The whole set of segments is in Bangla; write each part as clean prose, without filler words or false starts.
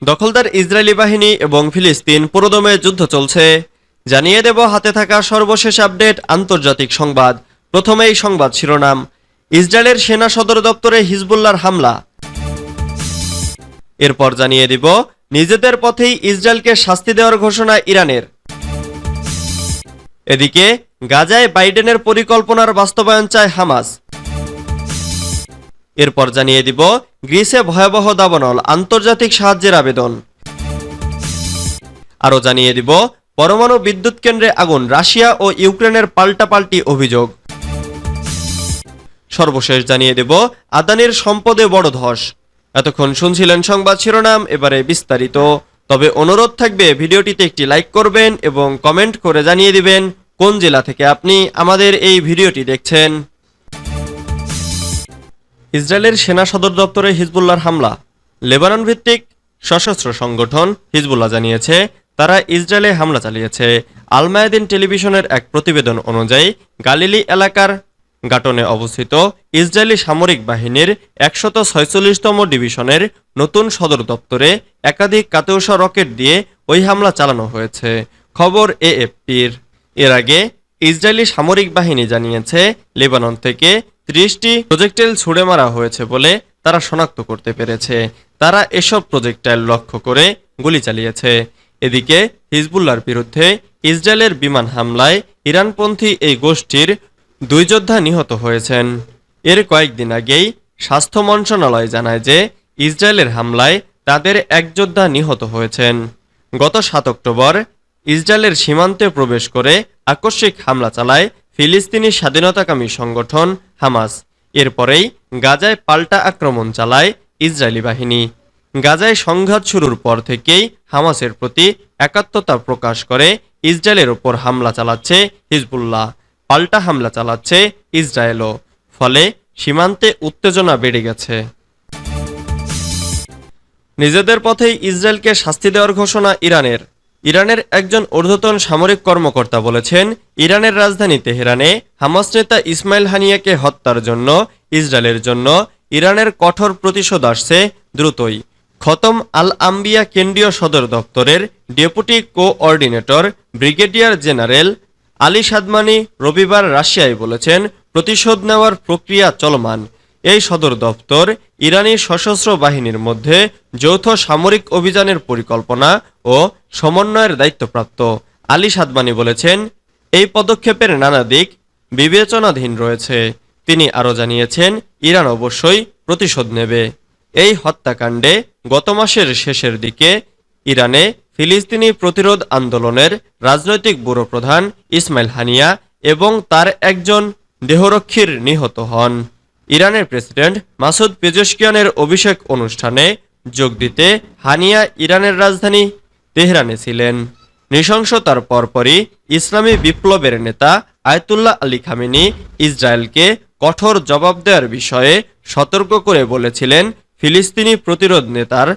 দখলদার ইসরায়েলি বাহিনী এবং ফিলিস্তিন পুরোদমে যুদ্ধ চলছে। জানিয়ে দেব হাতে থাকা সর্বশেষ আপডেট আন্তর্জাতিক সংবাদ। প্রথমেই সংবাদ শিরোনাম। ইসরায়েলের সেনা সদর দপ্তরে হিজবুল্লাহর হামলা। এরপর জানিয়ে দিব নিজেদের পথেই ইসরায়েলকে শাস্তি দেওয়ার ঘোষণা ইরানের। এদিকে গাজায় বাইডেনের পরিকল্পনার বাস্তবায়ন চায় হামাস। এরপর জানিয়ে দিব গ্রিসে ভয়াবহ দাবানল, আন্তর্জাতিক সাহায্যের আবেদন। আরও জানিয়ে দিব পরমাণু বিদ্যুৎ কেন্দ্রে আগুন, রাশিয়া ও ইউক্রেনের পাল্টাপাল্টি অভিযোগ। সর্বশেষ জানিয়ে দেব আদানির সম্পদে বড় ধস। এতক্ষণ শুনছিলেন সংবাদ শিরোনাম, এবারে বিস্তারিত। তবে অনুরোধ থাকবে ভিডিওটিতে একটি লাইক করবেন এবং কমেন্ট করে জানিয়ে দিবেন কোন জেলা থেকে আপনি আমাদের এই ভিডিওটি দেখছেন। ইসরায়েলের সেনা সদর দপ্তরে হিজবুল্লাহর হামলা। লেবানন ভিত্তিক সশস্ত্র সংগঠন হিজবুল্লাহ জানিয়েছে তারা ইসরায়েলে হামলা চালিয়েছে। আল মায়াদিন টেলিভিশনের এক প্রতিবেদন অনুযায়ী গালিলি এলাকার গাটনে অবস্থিত ইসরায়েলি সামরিক বাহিনীর ১৪৬তম ডিভিশনের নতুন সদর দপ্তরে একাধিক কাতেউসা রকেট দিয়ে ওই হামলা চালানো হয়েছে, খবর এএফপির। এর আগে ইসরায়েলি সামরিক বাহিনী জানিয়েছে লেবানন থেকে ৩০টি প্রজেক্টাইল ছুড়ে মারা হয়েছে বলে তারা শনাক্ত করতে পেরেছে। তারা এসব প্রজেক্টাইল লক্ষ্য করে গুলি চালিয়েছে। এদিকে হিজবুল্লাহর বিরুদ্ধে ইসরায়েলের বিমান হামলায় ইরানপন্থী এই গোষ্ঠীর ২ যোদ্ধা নিহত হয়েছেন। এর কয়েকদিন আগেই স্বাস্থ্য মন্ত্রণালয় জানায় যে ইসরায়েলের হামলায় তাদের ১ যোদ্ধা নিহত হয়েছেন। গত ৭ অক্টোবর ইসরায়েলের সীমান্তে প্রবেশ করে আকস্মিক হামলা চালায় ফিলিস্তিনি স্বাধীনতাকামী সংগঠন হামাস। এরপরেই গাজায় পাল্টা আক্রমণ চালায় ইসরায়েলি বাহিনী। গাজায় সংঘাত শুরুর পর থেকেই হামাসের প্রতি একাত্মতা প্রকাশ করে ইসরায়েলের ওপর হামলা চালাচ্ছে হিজবুল্লাহ। পাল্টা হামলা চালাচ্ছে ইসরায়েলও। ফলে সীমান্তে উত্তেজনা বেড়ে গেছে। নিজেদের পথেই ইসরায়েলকে শাস্তি দেওয়ার ঘোষণা ইরানের। ইরানের একজন ঊর্ধ্বতন সামরিক কর্মকর্তা বলেছেন ইরানের রাজধানী তেহরানে হামাস নেতা ইসমাইল হানিয়াকে হত্যার জন্য ইসরায়েলের জন্য ইরানের কঠোর প্রতিশোধ আসছে দ্রুতই। খতম আল আম্বিয়া কেন্দ্রীয় সদর দপ্তরের deputy coordinator brigadier general Ali সাদমানি রবিবার রাশিয়ায় বলেছেন প্রতিশোধ নেওয়ার প্রক্রিয়া চলমান। এই সদর দপ্তর ইরানি সশস্ত্র বাহিনীর মধ্যে যৌথ সামরিক অভিযানের পরিকল্পনা ও সমন্বয়ের দায়িত্বপ্রাপ্ত। আলী সাদমানি বলেছেন এই পদক্ষেপের নানা দিক বিবেচনাধীন রয়েছে। তিনি আরও জানিয়েছেন ইরান অবশ্যই প্রতিশোধ নেবে। এই হত্যাকাণ্ডে গত মাসের শেষের দিকে ইরানে ফিলিস্তিনি প্রতিরোধ আন্দোলনের রাজনৈতিক ব্যুরো প্রধান ইসমাইল হানিয়া এবং তার একজন দেহরক্ষীর নিহত হন। ইরানের প্রেসিডেন্ট মাসুদ পেজেশকিয়ানের অভিষেক অনুষ্ঠানে যোগ দিতে হানিয়া ইরানের রাজধানী তেহরানে ছিলেন। নৃশংসতার পরপরই ইসলামী বিপ্লবের নেতা আয়াতুল্লাহ আলী খামেনি ইসরায়েলকে কঠোর জবাব দেওয়ার বিষয়ে সতর্ক করে বলেছিলেন ফিলিস্তিনি প্রতিরোধ নেতার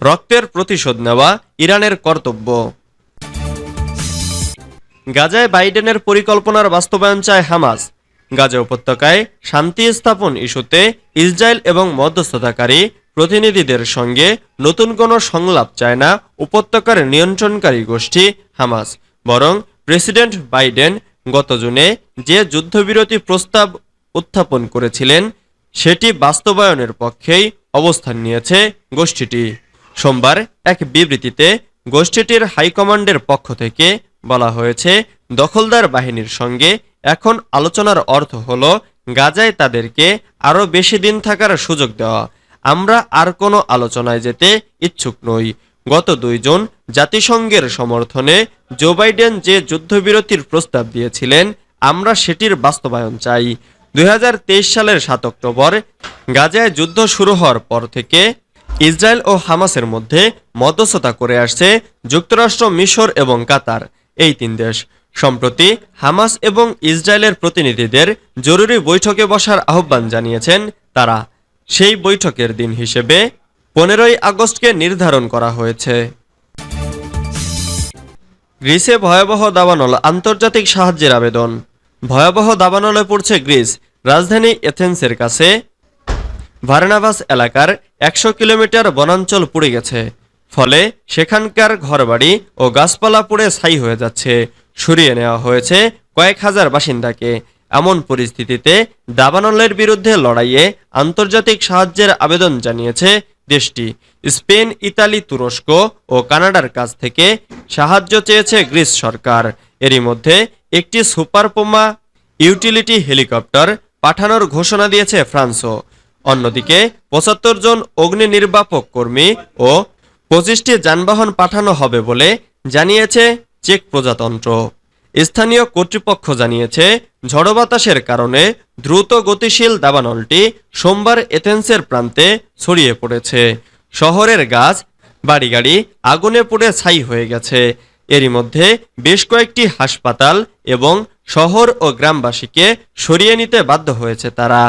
রক্তের প্রতিশোধ নেওয়া ইরানের কর্তব্য। গাজায় বাইডেনের পরিকল্পনার বাস্তবায়ন চায় হামাস। গাজা উপত্যকায় শান্তি স্থাপন ইস্যুতে ইসরায়েল এবং মধ্যস্থতাকারী প্রতিনিধিদের সঙ্গে নতুন কোনো সংলাপ চায় না উপত্যকার নিয়ন্ত্রণকারী গোষ্ঠী হামাস। বরং প্রেসিডেন্ট বাইডেন গত জুনে যে যুদ্ধবিরতি প্রস্তাব উত্থাপন করেছিলেন সেটি বাস্তবায়নের পক্ষেই অবস্থান নিয়েছে গোষ্ঠীটি। সোমবার এক বিবৃতিতে গোষ্ঠীটির হাইকমান্ডের পক্ষ থেকে বলা হয়েছে দখলদার বাহিনীর সঙ্গে এখন আলোচনার অর্থ হল গাজায় তাদেরকে আরও বেশি দিন থাকার সুযোগ দেওয়া। আমরা আর কোনো আলোচনায় যেতে ইচ্ছুক নই। গত ২ জুন জাতিসংঘের সমর্থনে জো বাইডেন যে যুদ্ধবিরতির প্রস্তাব দিয়েছিলেন আমরা সেটির বাস্তবায়ন চাই। ২০২৩ সালের ৭ অক্টোবর গাজায় যুদ্ধ শুরু হওয়ার পর থেকে ইসরায়েল ও হামাসের মধ্যে মধ্যস্থতা করে আসছে যুক্তরাষ্ট্র, মিশর এবং কাতার, এই ৩ দেশ। সম্প্রতি হামাস এবং ইসরায়েলের প্রতিনিধিদের জরুরি বৈঠকে বসার আহ্বান জানিয়েছেন তারা। সেই বৈঠকের দিন হিসেবে ১৫ই আগস্টকে নির্ধারণ করা হয়েছে। গ্রিসে ভয়াবহ দাবানল, আন্তর্জাতিক সাহায্যের আবেদন। ভয়াবহ দাবানলে পড়ছে গ্রিস। রাজধানী এথেন্সের কাছে ভার্নাভাস এলাকার ১০০ কিলোমিটার বনাঞ্চল পুড়ে গেছে। ফলে সেখানকার ঘরবাড়ি ও গাছপালা পুড়ে ছাই হয়ে যাচ্ছে। সরিয়ে নেওয়া হয়েছে কয়েক হাজার বাসিন্দাকে। এমন পরিস্থিতিতে দাবানলের বিরুদ্ধে লড়াইয়ে আন্তর্জাতিক সাহায্যের আবেদন জানিয়েছে দেশটি। স্পেন, ইতালি, তুরস্ক ও কানাডার কাছ থেকে সাহায্য চেয়েছে গ্রিস সরকার। এরই মধ্যে একটি সুপার পুমা ইউটিলিটি হেলিকপ্টার পাঠানোর ঘোষণা দিয়েছে ফ্রান্সও। অন্যদিকে ৭৫ জন অগ্নি নির্বাপক কর্মী ও ২৫টি যানবাহন পাঠানো হবে বলে জানিয়েছে চেক প্রজাতন্ত্র। স্থানীয় কর্তৃপক্ষ জানিয়েছে ঝড়ো বাতাসের কারণে দ্রুত গতিশীল দাবানলটি সোমবার এথেন্সের প্রান্তে ছড়িয়ে পড়েছে। শহরের গাছ, বাড়িগাড়ি আগুনে পুড়ে ছাই হয়ে গেছে। এরই মধ্যে বেশ কয়েকটি হাসপাতাল এবং শহর ও গ্রামবাসীকে সরিয়ে নিতে বাধ্য হয়েছে তারা।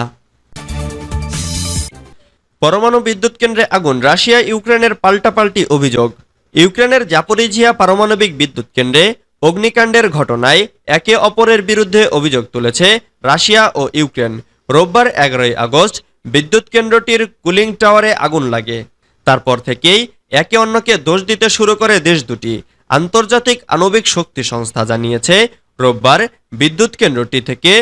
পরমাণু বিদ্যুৎ কেন্দ্রে আগুন, রাশিয়া ইউক্রেনের পাল্টাপাল্টি অভিযোগ। ইউক্রেনের জাপোরিঝিয়া পারমাণবিক বিদ্যুৎ কেন্দ্রে অগ্নিকাণ্ডের ঘটনায় একে অপরের বিরুদ্ধে অভিযোগ তুলেছে রাশিয়া ও ইউক্রেন। রোববার ১১ আগস্ট বিদ্যুৎ কেন্দ্রটির কুলিং টাওয়ারে আগুন লাগে। তারপর থেকেই একে অন্যকে দোষ দিতে শুরু করে দেশ দুটি। আন্তর্জাতিক আণবিক শক্তি সংস্থা জানিয়েছে রোববার বিদ্যুৎ কেন্দ্রটি থেকে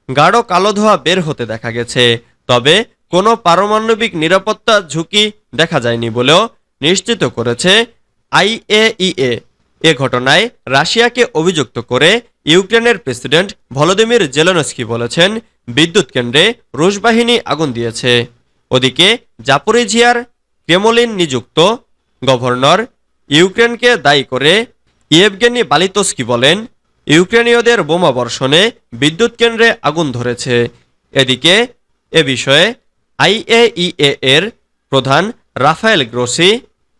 গাঢ় কালো ধোঁয়া বের হতে দেখা গেছে। তবে কোনো পারমাণবিক নিরাপত্তা ঝুঁকি দেখা যায়নি বলেও নিশ্চিত করেছে আইএইএ। এ ঘটনায় রাশিয়াকে অভিযুক্ত করে ইউক্রেনের প্রেসিডেন্ট ভলোদিমির জেলেনস্কি বলেছেন বিদ্যুৎ কেন্দ্রে রুশ বাহিনী আগুন দিয়েছে। ওদিকে জাপোরিঝিয়ার ক্রেমলিন নিযুক্ত গভর্নর ইউক্রেনকে দায়ী করে ইয়েভগেনি বালিতস্কি বলেন ইউক্রেনীয়দের বোমা বর্ষণে বিদ্যুৎ কেন্দ্রে আগুন ধরেছে। এদিকে এ বিষয়ে আইএইএ এর প্রধান রাফায়েল গ্রোসি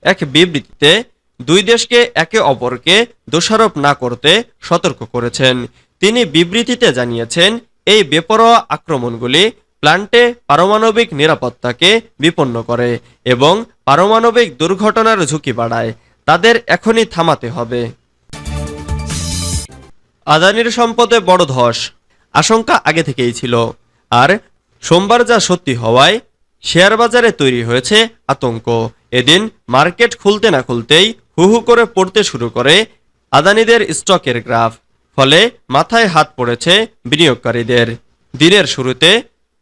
এক বিবৃতিতে দুই দেশকে একে অপরকে দোষারোপ না করতে সতর্ক করেছেন। তিনি বিবৃতিতে জানিয়েছেন এই বেপরোয়া আক্রমণগুলি প্ল্যান্টে পারমাণবিক নিরাপত্তাকে বিপন্ন করে এবং পারমাণবিক দুর্ঘটনার ঝুঁকি বাড়ায়। তাদের এখনই থামাতে হবে। আদানির সম্পদে বড় ধস, আশঙ্কা আগে থেকেই ছিল। আর সোমবার যা সত্যি হওয়ায় শেয়ার বাজারে তৈরি হয়েছে আতঙ্ক। এদিন মার্কেট খুলতে না খুলতেই হু হু করে পড়তে শুরু করে আদানিদের স্টকের গ্রাফ। ফলে মাথায় হাত পড়েছে বিনিয়োগকারীদের। দিনের শুরুতে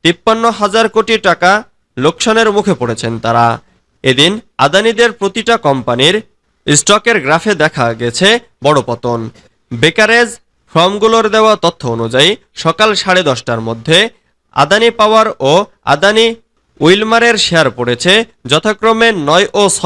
৫৩,০০০ কোটি টাকা লোকসানের মুখে পড়েছেন তারা। এদিন আদানিদের প্রতিটা কোম্পানির স্টকের গ্রাফে দেখা গেছে বড় পতন। বেকারেজ ফার্মগুলোর দেওয়া তথ্য অনুযায়ী সকাল 10:30টার মধ্যে আদানি পাওয়ার ও আদানি উইলমারের শেয়ার পড়েছে যথাক্রমে 9 ও 6